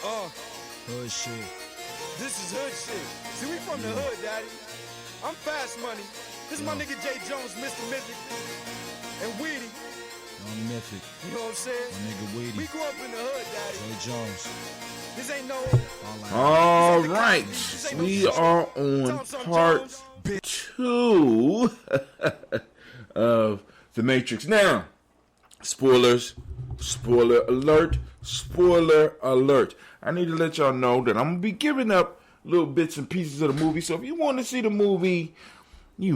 Hood shit. This is hood shit. See, we from the hood, daddy. I'm Fast Money. This is my nigga J. Jones, Mr. Mythic. And Weedy. I'm Mythic. You know what I'm saying? My nigga Weedy. We grew up in the hood, daddy. J. Jones. This ain't no... All right. We are on part 2 of The Matrix. Now, spoiler alert. I need to let y'all know that I'm going to be giving up little bits and pieces of the movie. So if you want to see the movie, you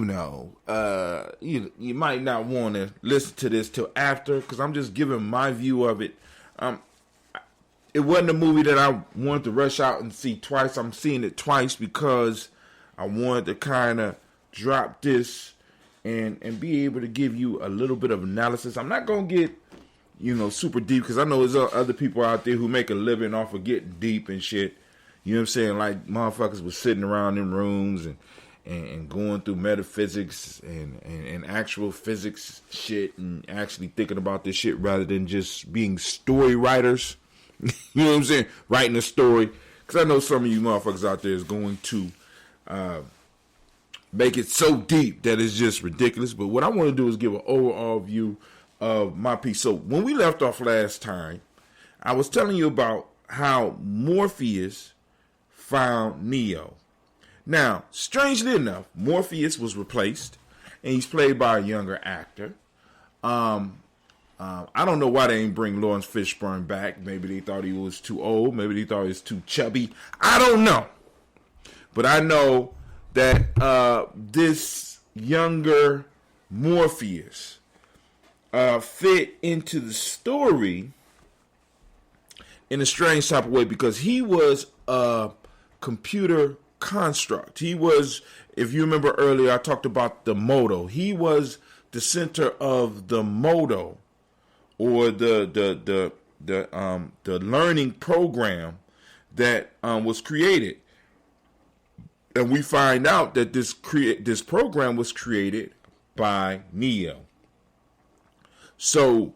might not want to listen to this till after, because I'm just giving my view of it. It wasn't a movie that I wanted to rush out and see twice. I'm seeing it twice because I wanted to kind of drop this and be able to give you a little bit of analysis. I'm not going to get, super deep, because I know there's other people out there who make a living off of getting deep and shit. You know what I'm saying? Like, motherfuckers was sitting around in rooms and going through metaphysics and actual physics shit and actually thinking about this shit rather than just being story writers. You know what I'm saying? Writing a story. Because I know some of you motherfuckers out there is going to make it so deep that it's just ridiculous. But what I want to do is give an overall view of my piece. So when we left off last time, I was telling you about how Morpheus found Neo. Now, strangely enough, Morpheus was replaced, and he's played by a younger actor. I don't know why they ain't bring Lawrence Fishburne back. Maybe they thought he was too old. Maybe they thought he was too chubby. I don't know. But I know that this younger Morpheus fit into the story in a strange type of way, because he was a computer construct. He was, if you remember earlier, I talked about the modo. He was the center of the modo, or the learning program that was created. And we find out that this program was created by Neo. So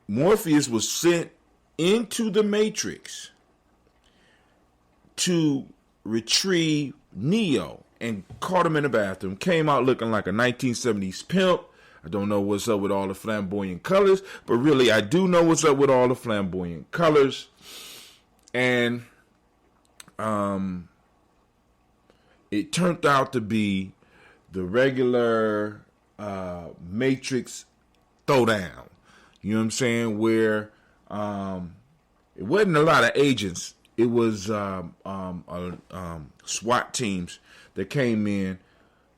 Morpheus was sent into the Matrix to retrieve Neo, and caught him in the bathroom. Came out looking like a 1970s pimp. I don't know what's up with all the flamboyant colors, but really I do know what's up with all the flamboyant colors. And it turned out to be the regular Matrix throwdown. You know what I'm saying? Where it wasn't a lot of agents. It was SWAT teams that came in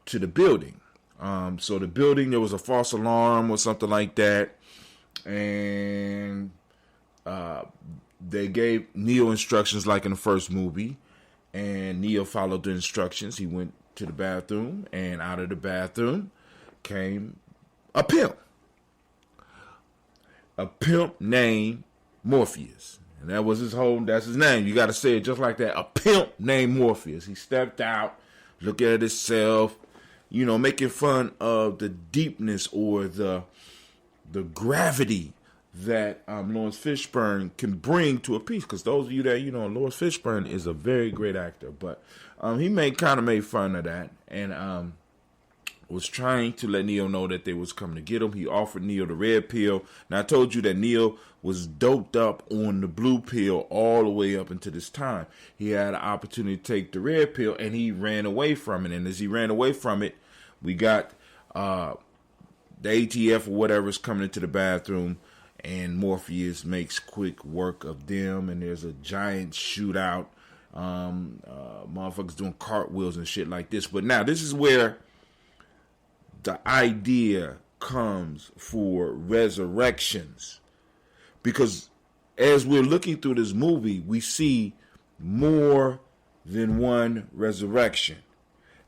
to the building. So the building, there was a false alarm or something like that. And they gave Neo instructions like in the first movie. And Neo followed the instructions. He went to the bathroom, and out of the bathroom came a pimp. A pimp named Morpheus. And that's his name. You got to say it just like that. A pimp named Morpheus. He stepped out, looked at himself, making fun of the deepness or the gravity that Lawrence Fishburne can bring to a piece. Because those of you that, Lawrence Fishburne is a very great actor. But he kind of made fun of that. And was trying to let Neo know that they was coming to get him. He offered Neo the red pill. Now, I told you that Neo was doped up on the blue pill all the way up until this time. He had an opportunity to take the red pill, and he ran away from it. And as he ran away from it, we got the ATF or whatever is coming into the bathroom, and Morpheus makes quick work of them, and there's a giant shootout. Motherfuckers doing cartwheels and shit like this. But now, this is where the idea comes for resurrections, because as we're looking through this movie, we see more than one resurrection.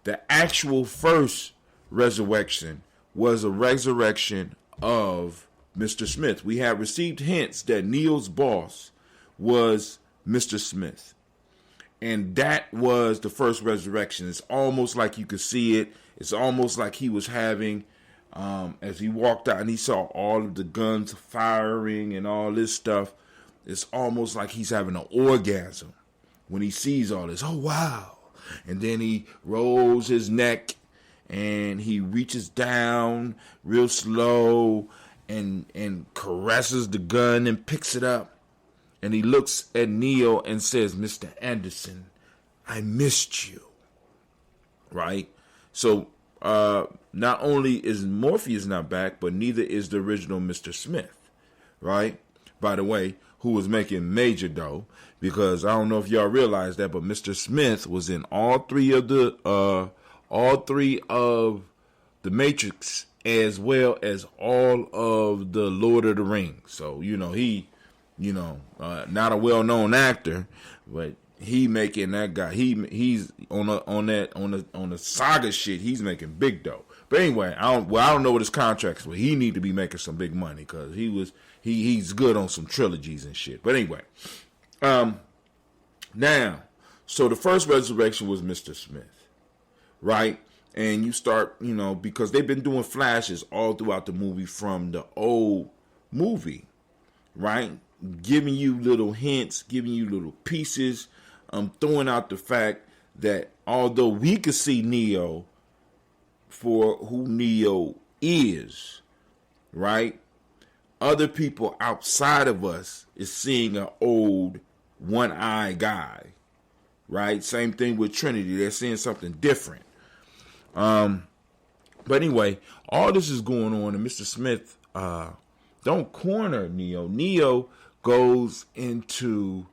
The actual first resurrection was a resurrection of Mr. Smith. We have received hints that Neo's boss was Mr. Smith, and that was the first resurrection. It's almost like you could see it. It's almost like he was having, as he walked out and he saw all of the guns firing and all this stuff, it's almost like he's having an orgasm when he sees all this. Oh, wow. And then he rolls his neck and he reaches down real slow and caresses the gun and picks it up. And he looks at Neo and says, Mr. Anderson, I missed you. Right? So not only is Morpheus not back, but neither is the original Mr. Smith. Right? By the way, who was making major dough, because I don't know if y'all realize that, but Mr. Smith was in all three of the Matrix, as well as all of the Lord of the Rings. So he, not a well-known actor, but he making that guy. He's on the saga shit. He's making big dough. But anyway, I don't know what his contracts were. He need to be making some big money because he's good on some trilogies and shit. But anyway, now, so the first resurrection was Mr. Smith, right? And you start, because they've been doing flashes all throughout the movie from the old movie, right? Giving you little hints, giving you little pieces, throwing out the fact that although we could see Neo for who Neo is, right? Other people outside of us is seeing an old one-eyed guy, right? Same thing with Trinity. They're seeing something different. But anyway, all this is going on, and Mr. Smith don't corner Neo. Neo goes into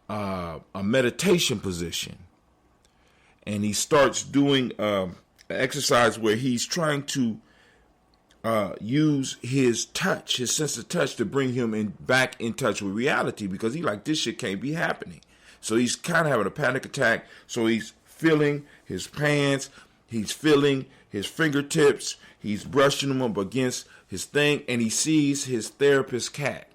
a meditation position, and he starts doing an exercise where he's trying to use his touch, his sense of touch, to bring him back in touch with reality, because he like, this shit can't be happening. So he's kind of having a panic attack. So he's feeling his pants, he's feeling his fingertips, he's brushing them up against his thing, and he sees his therapist's cat.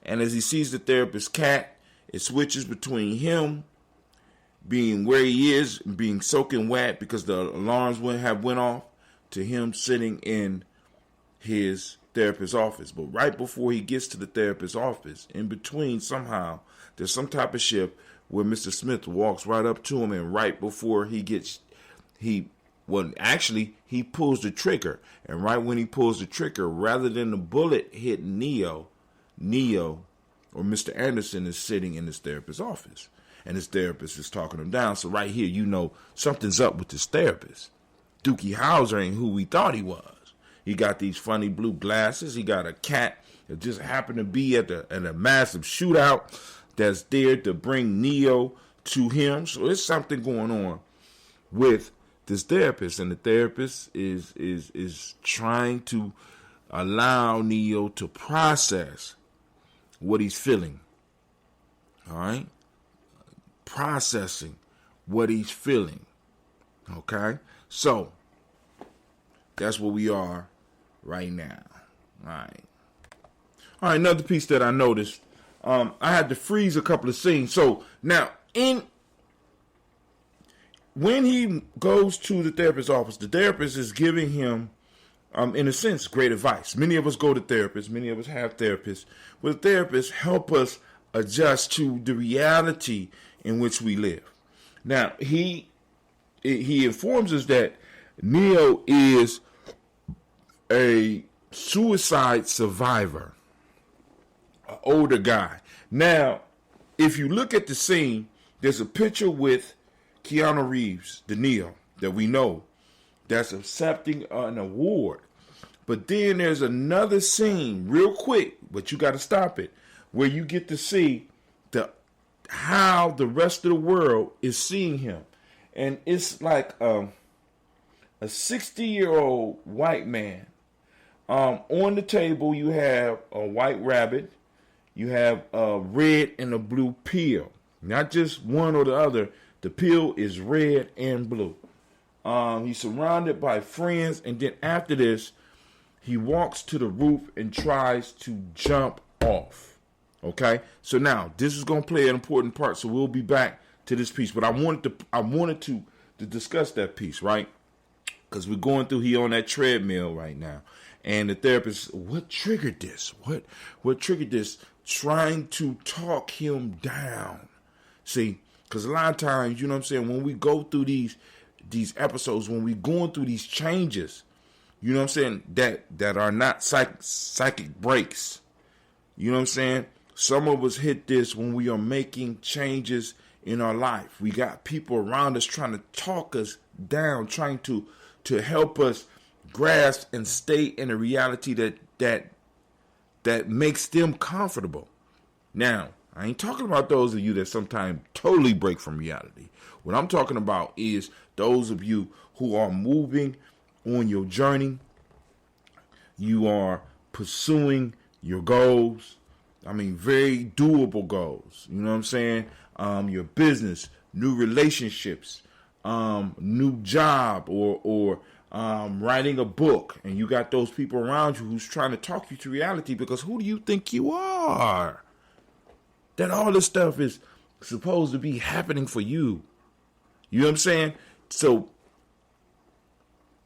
And as he sees the therapist's cat, it switches between him being where he is, being soaking wet because the alarms went off, to him sitting in his therapist's office. But right before he gets to the therapist's office, in between somehow, there's some type of shift where Mr. Smith walks right up to him, and right before he pulls the trigger. And right when he pulls the trigger, rather than the bullet hit Neo or Mr. Anderson is sitting in his therapist's office. And his therapist is talking him down. So right here, something's up with this therapist. Dookie Howser ain't who we thought he was. He got these funny blue glasses. He got a cat that just happened to be at a massive shootout that's there to bring Neo to him. So there's something going on with this therapist, and the therapist is trying to allow Neo to process what he's feeling. All right? Processing what he's feeling. Okay? So, that's where we are right now. All right, another piece that I noticed, I had to freeze a couple of scenes. So, now, when he goes to the therapist's office, the therapist is giving him, in a sense, great advice. Many of us go to therapists. Many of us have therapists. But therapists help us adjust to the reality in which we live. Now, he informs us that Neo is a suicide survivor, an older guy. Now, if you look at the scene, there's a picture with Keanu Reeves, the Neo, that we know, that's accepting an award. But then there's another scene, real quick, but you got to stop it, where you get to see how the rest of the world is seeing him. And it's like a 60-year-old white man. On the table, you have a white rabbit. You have a red and a blue pill. Not just one or the other. The pill is red and blue. He's surrounded by friends. And then after this, he walks to the roof and tries to jump off. Okay? So now, this is going to play an important part. So we'll be back to this piece, but I wanted to discuss that piece, right? Because we're going through here on that treadmill right now, And the therapist, what triggered this? What triggered this? Trying to talk him down. See, because a lot of times, you know what I'm saying, when we go through these episodes, when we going through these changes, you know what I'm saying, that are not psychic breaks. You know what I'm saying? Some of us hit this when we are making changes in our life. We got people around us trying to talk us down, trying to help us grasp and stay in a reality that makes them comfortable. Now, I ain't talking about those of you that sometimes totally break from reality. What I'm talking about is those of you who are moving on your journey. You are pursuing your goals. I mean, very doable goals. You know what I'm saying? Your business, new relationships, new job, or writing a book, and you got those people around you who's trying to talk you to reality, because who do you think you are? That all this stuff is supposed to be happening for you. You know what I'm saying? So,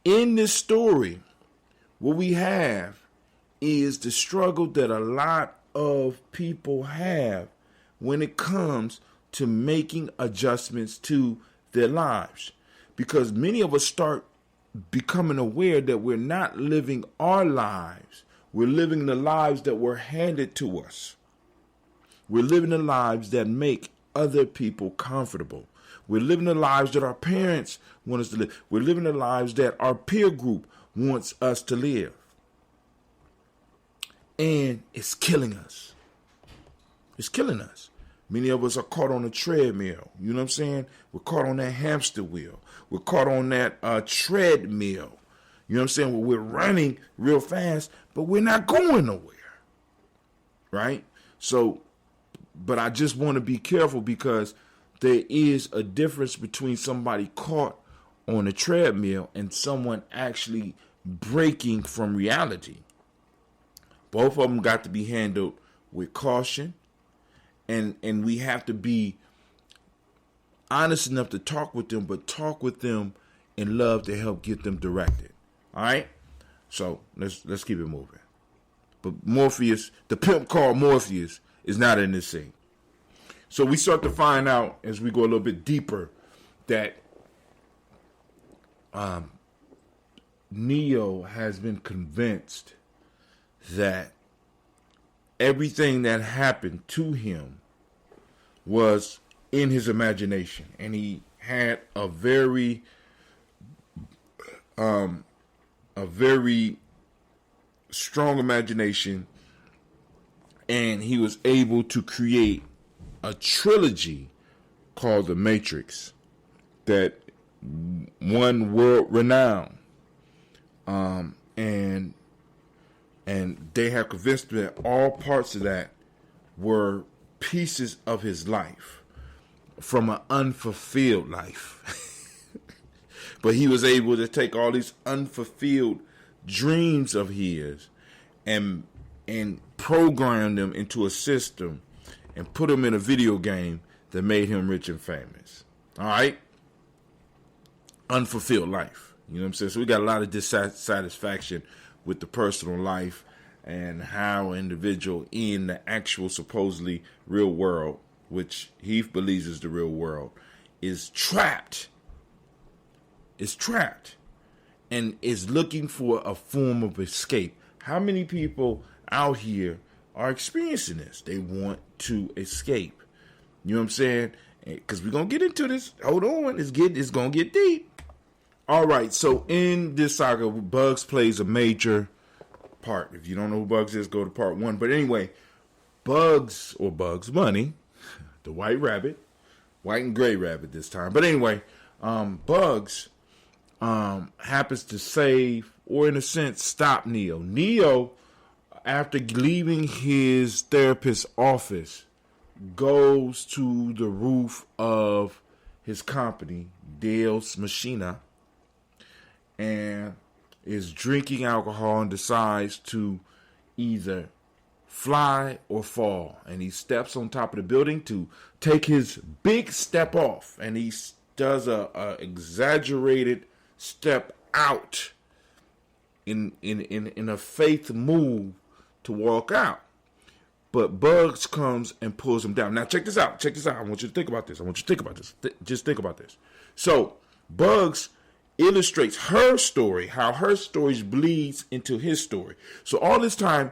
in this story, what we have is the struggle that a lot of people have when it comes to making adjustments to their lives. Because many of us start becoming aware that we're not living our lives. We're living the lives that were handed to us. We're living the lives that make other people comfortable. We're living the lives that our parents want us to live. We're living the lives that our peer group wants us to live. And it's killing us. It's killing us. Many of us are caught on a treadmill. You know what I'm saying? We're caught on that hamster wheel. We're caught on that treadmill. You know what I'm saying? We're running real fast, but we're not going nowhere. Right? So, but I just want to be careful, because there is a difference between somebody caught on a treadmill and someone actually breaking from reality. Both of them got to be handled with caution, and we have to be honest enough to talk with them, but talk with them in love to help get them directed. All right? So let's keep it moving. But Morpheus, the pimp called Morpheus, is not in this scene. So we start to find out as we go a little bit deeper that Neo has been convinced that everything that happened to him was in his imagination, and he had a very strong imagination, and he was able to create a trilogy called The Matrix that won world renown, and they have convinced me that all parts of that were pieces of his life from an unfulfilled life. But he was able to take all these unfulfilled dreams of his and program them into a system and put them in a video game that made him rich and famous. All right? Unfulfilled life. You know what I'm saying? So we got a lot of dissatisfaction with the personal life and how an individual in the actual supposedly real world, which he believes is the real world, is trapped. Is trapped and is looking for a form of escape. How many people out here are experiencing this? They want to escape. You know what I'm saying? Because we're going to get into this. Hold on. It's going to get deep. All right. So in this saga, Bugs plays a major part. If you don't know who Bugs is, go to part 1. But anyway, Bugs, or Bugs Bunny, the white rabbit, white and gray rabbit this time. But anyway, Bugs happens to save, or in a sense, stop Neo. Neo, after leaving his therapist's office, goes to the roof of his company, Deus Machina, and is drinking alcohol and decides to either fly or fall. And he steps on top of the building to take his big step off. And he does a exaggerated step out in a faith move to walk out. But Bugs comes and pulls him down. Now check this out. Check this out. I want you to think about this. Just think about this. So Bugs illustrates her story, how her story bleeds into his story. So all this time,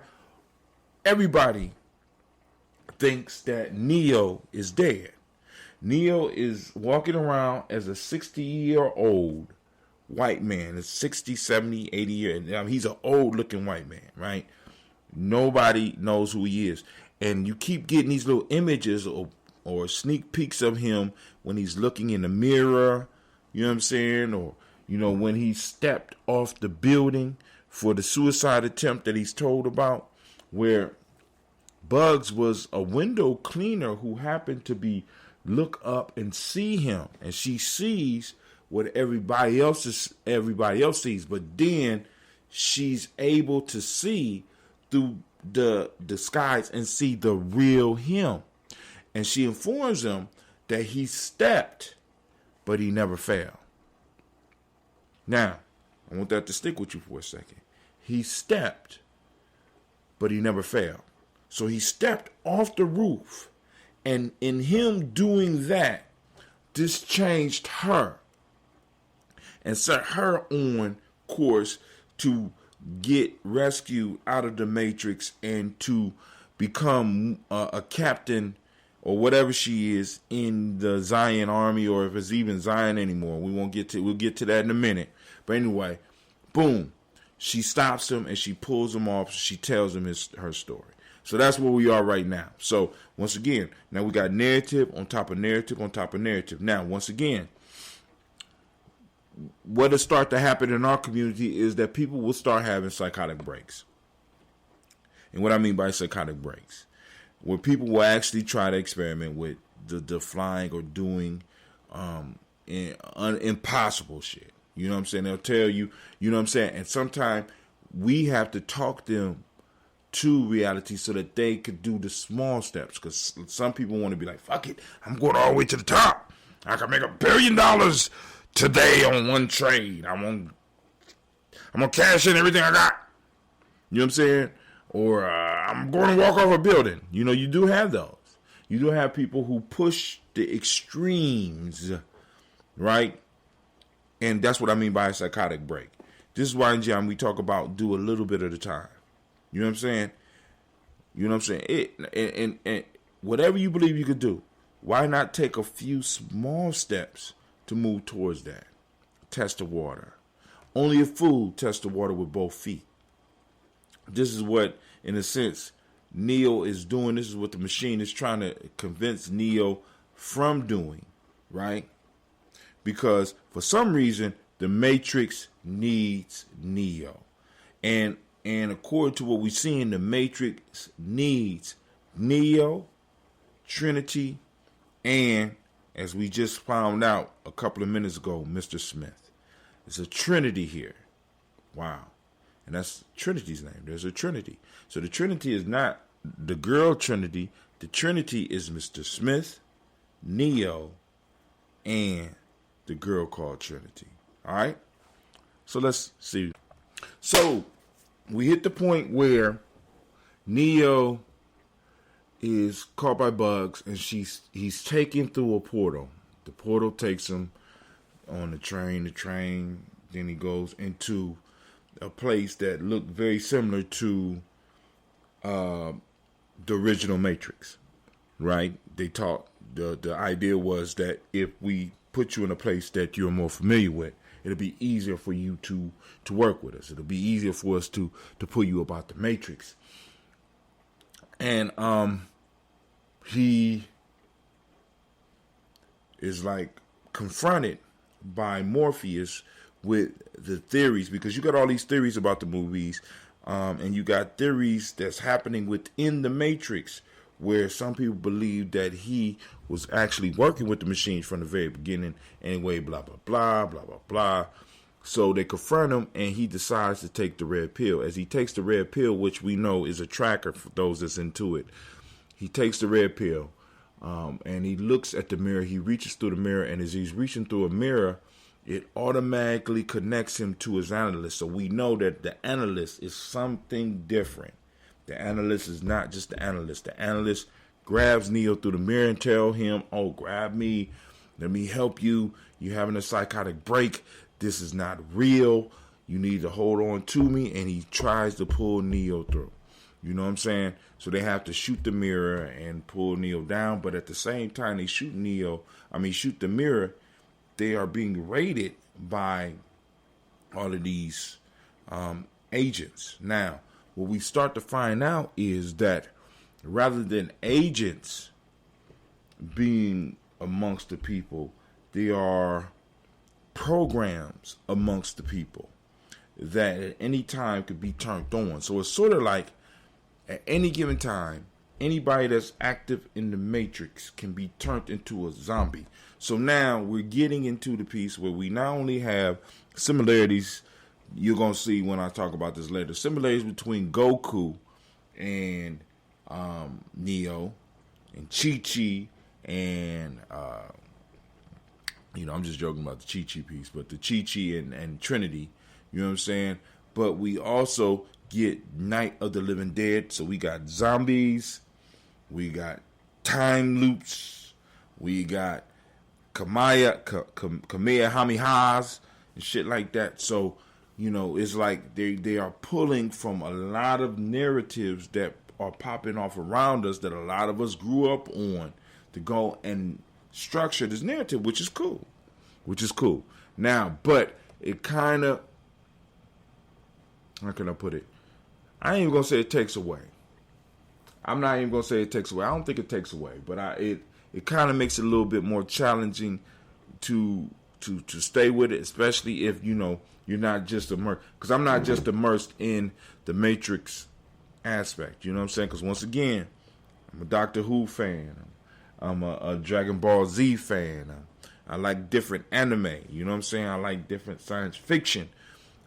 everybody thinks that Neo is dead. Neo is walking around as a 60-year-old white man. It's 60, 70, 80 years. I mean, he's an old-looking white man, right? Nobody knows who he is. And you keep getting these little images or sneak peeks of him when he's looking in the mirror, you know what I'm saying? Or, when he stepped off the building for the suicide attempt that he's told about, where Bugs was a window cleaner who happened to look up and see him. And she sees what everybody else sees. But then she's able to see through the disguise and see the real him. And she informs him that he stepped, but he never fell. Now, I want that to stick with you for a second. He stepped, but he never fell. So he stepped off the roof. And in him doing that, this changed her and set her on course to get rescued out of the Matrix and to become a captain or whatever she is in the Zion army, or if it's even Zion anymore. We'll get to that in a minute. But anyway, boom, she stops him and she pulls him off. She tells him her story. So that's where we are right now. So once again, now we got narrative on top of narrative on top of narrative. Now, once again, what will start to happen in our community is that people will start having psychotic breaks. And what I mean by psychotic breaks, where people will actually try to experiment with the flying or doing impossible shit. You know what I'm saying? They'll tell you, you know what I'm saying? And sometimes we have to talk them to reality so that they could do the small steps. Because some people want to be like, fuck it, I'm going all the way to the top. I can make $1 billion today on one trade. I'm gonna cash in everything I got. You know what I'm saying? Or I'm going to walk off a building. You do have those. You do have people who push the extremes, right? And that's what I mean by a psychotic break. This is why in John we talk about do a little bit at a time. You know what I'm saying? You know what I'm saying? And whatever you believe you could do, why not take a few small steps to move towards that? Test the water. Only a fool tests the water with both feet. This is what, in a sense, Neo is doing. This is what the machine is trying to convince Neo from doing, right? Because for some reason, the Matrix needs Neo. And according to what we see in the Matrix needs Neo, Trinity, and, as we just found out a couple of minutes ago, Mr. Smith. It's a Trinity here. Wow. And that's Trinity's name. There's a Trinity. So the Trinity is not the girl Trinity. The Trinity is Mr. Smith, Neo, and the girl called Trinity. All right? So let's see. So we hit the point where Neo is caught by Bugs, and he's taken through a portal. The portal takes him on the train. Then he goes into a place that looked very similar to the original Matrix, right? They taught the idea was that if we put you in a place that you're more familiar with, it'll be easier for you to work with us. It'll be easier for us to pull you about the Matrix. And he is like confronted by Morpheus with the theories, because you got all these theories about the movies, and you got theories that's happening within the Matrix, where some people believe that he was actually working with the machines from the very beginning. Anyway, blah, blah, blah, blah, blah, blah. So they confront him, and he decides to take the red pill. As he takes the red pill, which we know is a tracker for those that's into it, he takes the red pill, and he looks at the mirror. He reaches through the mirror, and as he's reaching through a mirror, it automatically connects him to his analyst. So we know that the analyst is something different. The analyst is not just the analyst. The analyst grabs Neo through the mirror and tell him, oh, grab me. Let me help you. You're having a psychotic break. This is not real. You need to hold on to me. And he tries to pull Neo through. You know what I'm saying? So they have to shoot the mirror and pull Neo down. But at the same time they shoot the mirror, they are being raided by all of these agents. Now, what we start to find out is that rather than agents being amongst the people, there are programs amongst the people that at any time could be turned on. So it's sort of like at any given time, anybody that's active in the Matrix can be turned into a zombie. So now we're getting into the piece where we not only have similarities, you're going to see when I talk about this later, similarities between Goku and Neo and Chi-Chi and, I'm just joking about the Chi-Chi piece, but the Chi-Chi and Trinity, you know what I'm saying? But we also get Night of the Living Dead. So we got zombies, we got time loops, we got Kamehamehas and shit like that. So, it's like they are pulling from a lot of narratives that are popping off around us that a lot of us grew up on to go and structure this narrative, which is cool. Now, but it kind of, how can I put it? I ain't even going to say it takes away. I'm not even going to say it takes away. I don't think it takes away, but it kind of makes it a little bit more challenging to stay with it, especially if, you're not just immersed. Because I'm not just immersed in the Matrix aspect, you know what I'm saying? Because once again, I'm a Doctor Who fan. I'm a Dragon Ball Z fan. I like different anime, you know what I'm saying? I like different science fiction.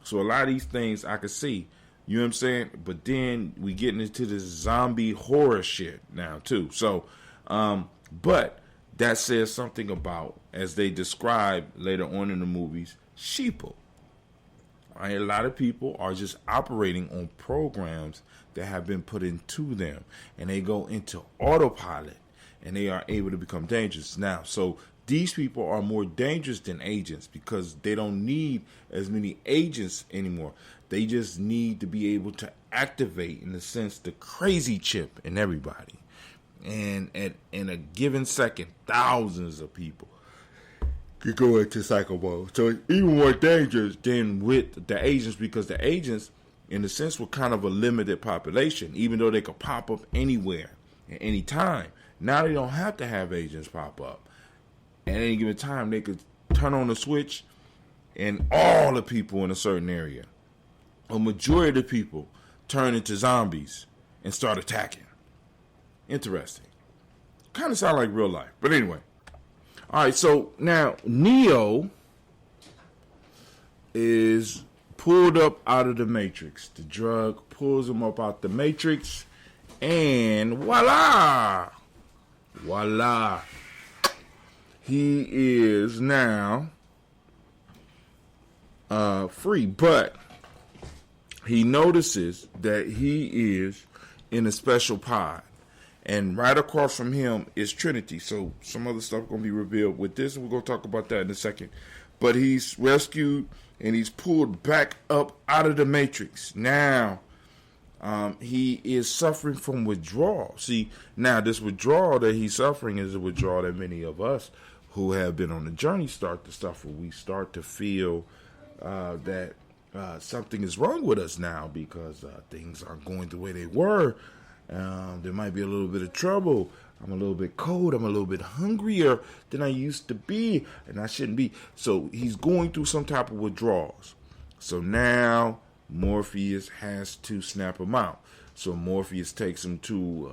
So a lot of these things I can see, you know what I'm saying? But then we getting into this zombie horror shit now too. So, but that says something about, as they describe later on in the movies, sheeple. Right? A lot of people are just operating on programs that have been put into them, and they go into autopilot, and they are able to become dangerous. Now, so these people are more dangerous than agents because they don't need as many agents anymore. They just need to be able to activate, in a sense, the crazy chip in everybody. And in a given second, thousands of people could go into psycho mode. So it's even more dangerous than with the agents, because the agents, in a sense, were kind of a limited population, even though they could pop up anywhere at any time. Now they don't have to have agents pop up. At any given time, they could turn on the switch and all the people in a certain area, a majority of the people, turn into zombies and start attacking. Interesting. Kind of sound like real life. But anyway. All right, so now Neo is pulled up out of the Matrix. The drug pulls him up out the Matrix, and voila! Voila! He is now free, but he notices that he is in a special pod. And right across from him is Trinity. So some other stuff going to be revealed with this, and we're going to talk about that in a second. But he's rescued, and he's pulled back up out of the Matrix. Now, he is suffering from withdrawal. See, now this withdrawal that he's suffering is a withdrawal that many of us who have been on the journey start to suffer. We start to feel that something is wrong with us now because things aren't going the way they were. There might be a little bit of trouble. I'm a little bit cold. I'm a little bit hungrier than I used to be, and I shouldn't be. So he's going through some type of withdrawals. So now Morpheus has to snap him out. So Morpheus takes him to,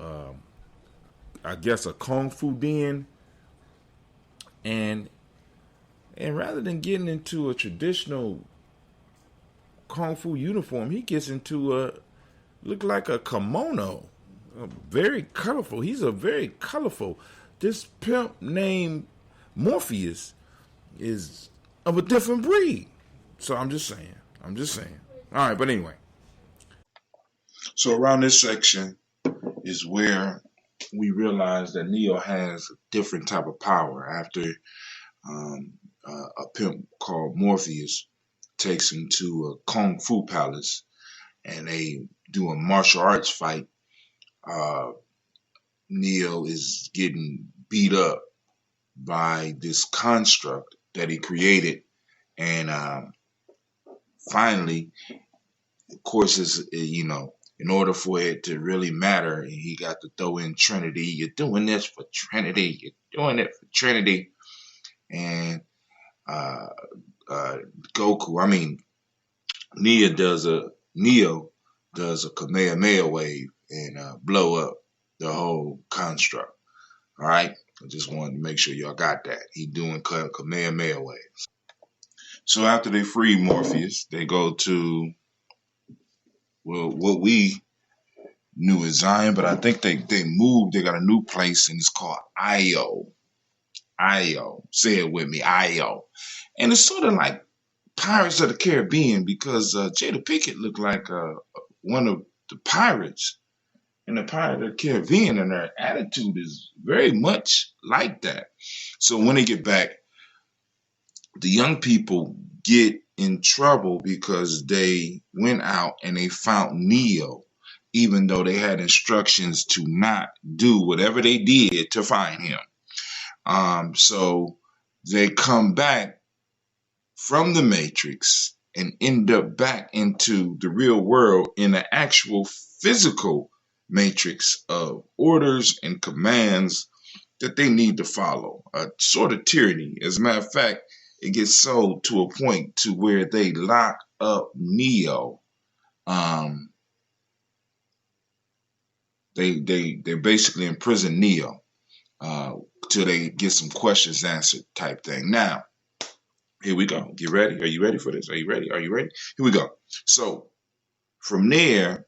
I guess, a kung fu den, and rather than getting into a traditional kung fu uniform, he gets into look like a kimono. Very colorful. He's a very colorful. This pimp named Morpheus is of a different breed. So I'm just saying. I'm just saying. All right, but anyway. So around this section is where we realize that Neo has a different type of power after a pimp called Morpheus takes him to a kung fu palace and they do a martial arts fight. Neo is getting beat up by this construct that he created, and finally, of course, is in order for it to really matter, he got to throw in Trinity. You're doing this for Trinity. You're doing it for Trinity, and Goku. I mean, Neo does a Kamehameha wave and blow up the whole construct. All right, I just wanted to make sure y'all got that. He doing Kamehameha waves. So after they free Morpheus, they go to what we knew as Zion, but I think they moved. They got a new place, and it's called Io. Io. Say it with me, Io. And it's sort of like Pirates of the Caribbean because Jada Pinkett looked like one of the pirates in the Pirates of the Caribbean, and their attitude is very much like that. So when they get back, the young people get in trouble because they went out and they found Neo, even though they had instructions to not do whatever they did to find him. So they come back from the Matrix and end up back into the real world in an actual physical matrix of orders and commands that they need to follow. A sort of tyranny. As a matter of fact, it gets so to a point to where they lock up Neo. They basically imprison Neo till they get some questions answered type thing. Now, here we go. Get ready. Are you ready for this? Are you ready? Are you ready? Here we go. So from there,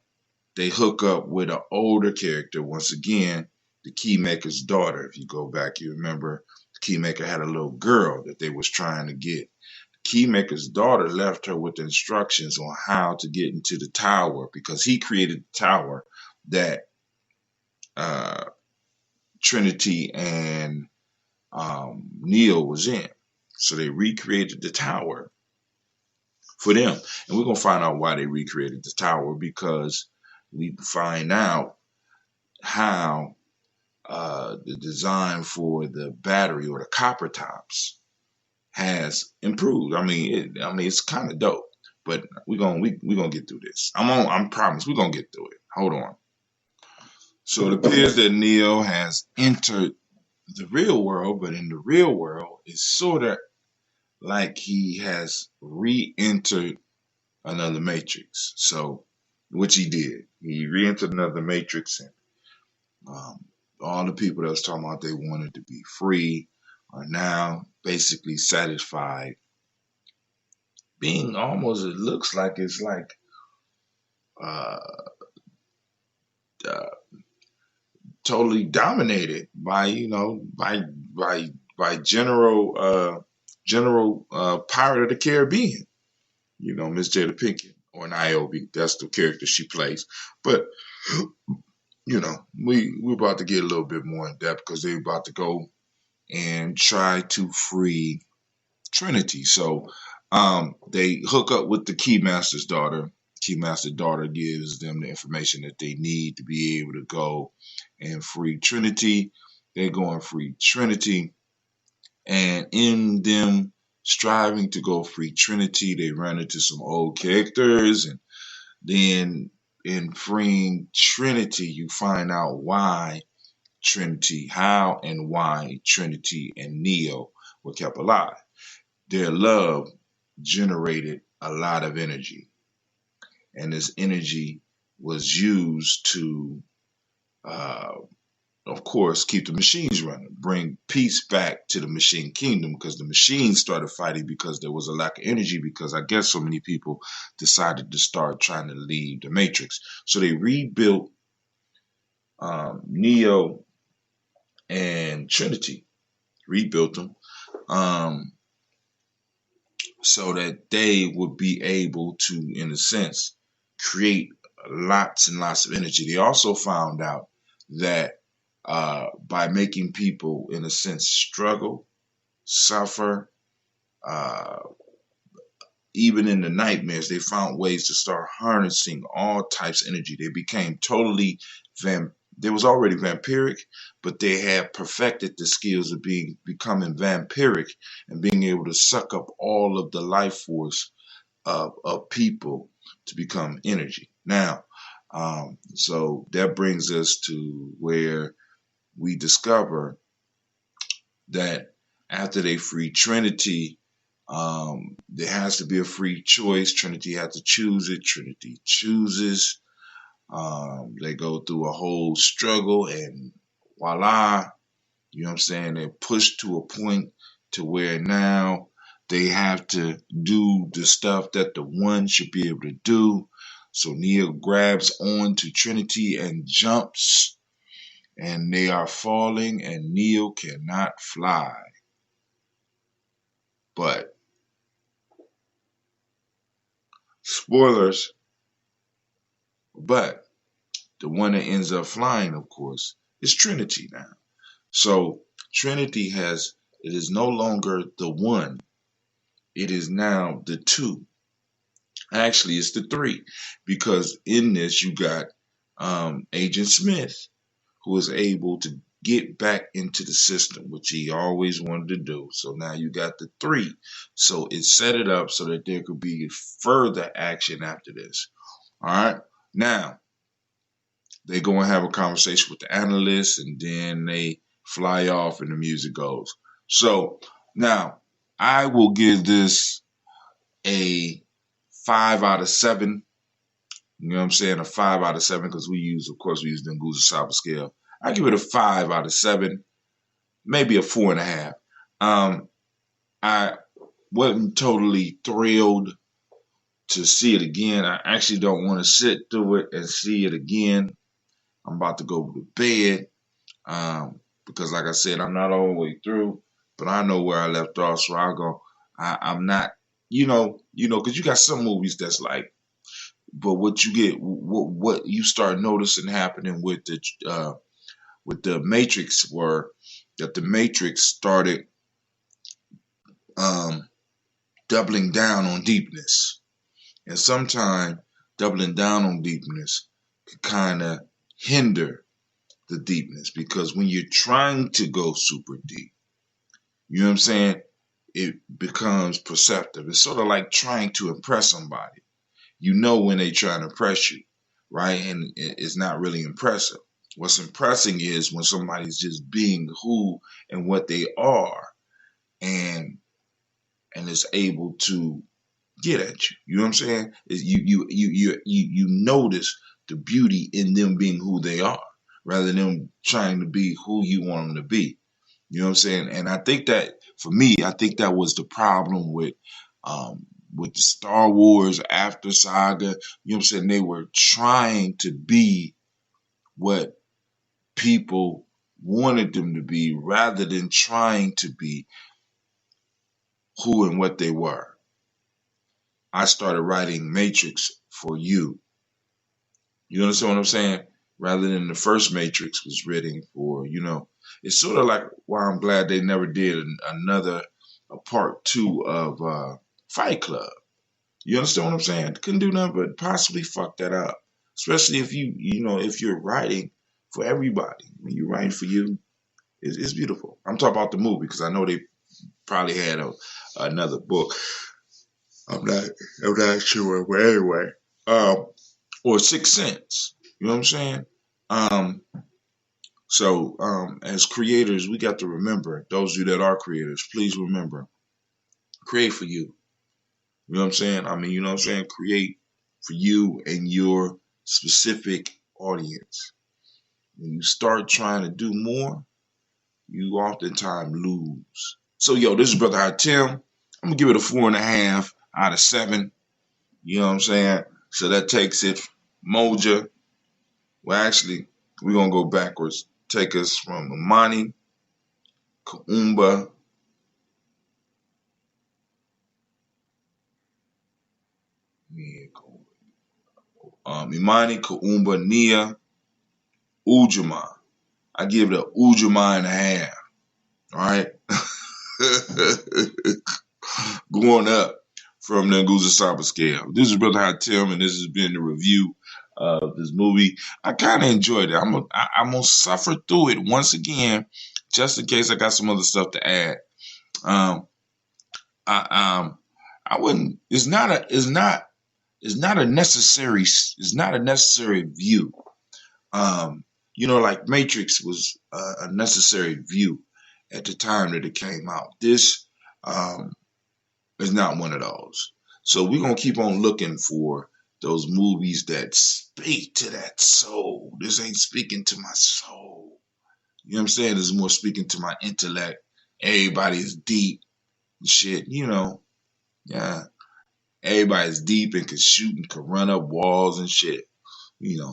they hook up with an older character. Once again, the Keymaker's daughter. If you go back, you remember the Keymaker had a little girl that they was trying to get. The Keymaker's daughter left her with instructions on how to get into the tower because he created the tower that Trinity and Neo was in. So they recreated the tower for them. And we're going to find out why they recreated the tower because we find out how the design for the battery or the copper tops has improved. I mean, it's kind of dope, but we're gonna get through this. I'm promise we're gonna get through it. Hold on. So it appears that Neo has entered the real world, but in the real world, it's sort of like he has re-entered another matrix. So, which he did. He re-entered another matrix, and all the people that was talking about they wanted to be free are now basically satisfied being almost, it looks like it's like uh, uh, totally dominated by general Pirate of the Caribbean, Miss Jada Pinkett or Niobe. That's the character she plays. But we're about to get a little bit more in depth because they're about to go and try to free Trinity. So they hook up with the Keymaster's daughter. Keymaster's daughter gives them the information that they need to be able to go and free Trinity. They go and free Trinity. And in them striving to go free Trinity, they run into some old characters. And then in freeing Trinity, you find out why Trinity, how and why Trinity and Neo were kept alive. Their love generated a lot of energy. And this energy was used to, of course, keep the machines running, bring peace back to the machine kingdom because the machines started fighting because there was a lack of energy because I guess so many people decided to start trying to leave the Matrix. So they rebuilt Neo and Trinity, rebuilt them. so that they would be able to, in a sense, create lots and lots of energy. They also found out that by making people, in a sense, struggle, suffer, uh, even in the nightmares, they found ways to start harnessing all types of energy. They became totally they was already vampiric, but they had perfected the skills of becoming vampiric and being able to suck up all of the life force of people to become energy. Now, so that brings us to where we discover that after they free Trinity, there has to be a free choice. Trinity has to choose it. Trinity chooses. They go through a whole struggle, and voila, you know what I'm saying? They're pushed to a point to where now they have to do the stuff that the one should be able to do. So Neo grabs on to Trinity and jumps, and they are falling, and Neo cannot fly. But spoilers, but the one that ends up flying, of course, is Trinity now. So Trinity it is no longer the one, it is now the two. Actually, it's the three, because in this you got Agent Smith, who is able to get back into the system, which he always wanted to do. So now you got the three. So it set it up so that there could be further action after this. All right. Now, they go and have a conversation with the analyst, and then they fly off and the music goes. So now I will give this a 5 out of 7. You know what I'm saying? A 5 out of 7, because we use the Nguza Saba scale. I give it a 5 out of 7, maybe a 4.5. I wasn't totally thrilled to see it again. I actually don't want to sit through it and see it again. I'm about to go to bed because, like I said, I'm not all the way through, but I know where I left off, so I'll go. I'm not, because you got some movies that's like, but what you get, what you start noticing happening with the Matrix were that the Matrix started doubling down on deepness, and sometimes doubling down on deepness can kind of hinder the deepness, because when you're trying to go super deep, you know what I'm saying, it becomes perceptive. It's sort of like trying to impress somebody. You know when they trying to impress you, right? And it's not really impressive. What's impressing is when somebody's just being who and what they are, and is able to get at you. You know what I'm saying? You notice the beauty in them being who they are, rather than them trying to be who you want them to be. You know what I'm saying? And I think that, for me, I think that was the problem with the Star Wars after saga. You know what I'm saying? They were trying to be what people wanted them to be, rather than trying to be who and what they were. I started writing Matrix for you. You understand what I'm saying? Rather than the first Matrix was written for, it's sort of like why I'm glad they never did a part 2 of Fight Club. You understand what I'm saying? Couldn't do nothing but possibly fuck that up. Especially if if you're writing for everybody. When you're writing for you, it's beautiful. I'm talking about the movie, because I know they probably had another book. I'm not sure, but anyway. Or Sixth Sense. You know what I'm saying? So as creators, we got to remember, those of you that are creators, please remember, create for you. You know what I'm saying? I mean, you know what I'm saying? Create for you and your specific audience. When you start trying to do more, you oftentimes lose. So, this is Brother High Tim. I'm going to give it a 4.5 out of 7. You know what I'm saying? So that takes it Moja. Well, actually, we're going to go backwards. Take us from Amani, Kaumba, Imani, Kaumba, Nia, Ujamaa. I give it a Ujamaa and a half. All right. Going up from the Nguza Saba scale. This is Brother Hot Tim, and this has been the review of this movie. I kind of enjoyed it. I'm gonna suffer through it once again, just in case I got some other stuff to add. I wouldn't. It's not a necessary view. Like Matrix was a necessary view at the time that it came out. This is not one of those. So we're gonna keep on looking for those movies that speak to that soul. This ain't speaking to my soul. You know what I'm saying? This is more speaking to my intellect. Everybody's deep and shit, Yeah. Everybody's deep and can shoot and can run up walls and shit. It's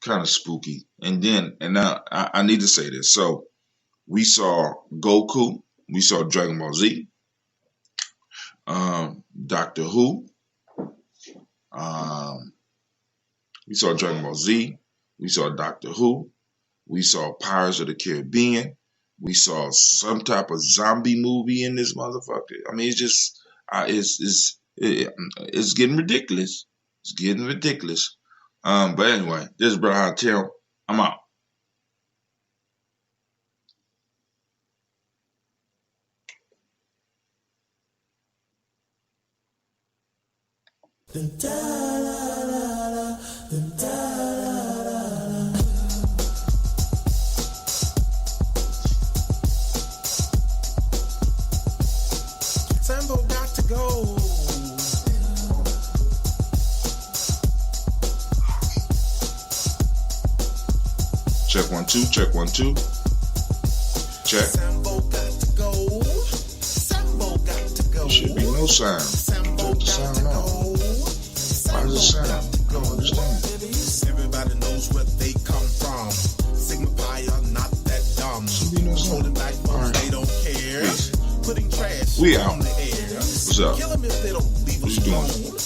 kind of spooky. And now I need to say this. So we saw Goku, we saw Dragon Ball Z, Doctor Who, we saw Dragon Ball Z, we saw Doctor Who, we saw Pirates of the Caribbean, we saw some type of zombie movie in this motherfucker. I mean, it's just it's getting ridiculous. It's getting ridiculous. But anyway, this is Brother Hot Tim. I'm out. Sambo got to go. Check 1 2. Check 1 2. Check. Sambo got to go. Sambo got to go. Should be no sound. Take the sound off. Why does it sound? I don't understand. Everybody knows where they come from. Sigma Pi are not that dumb. Should be no sound. Holding back All right. they don't care. Peace. Putting trash We out. on the air. What's up? Kill them if they don't leave What us you doing? alone.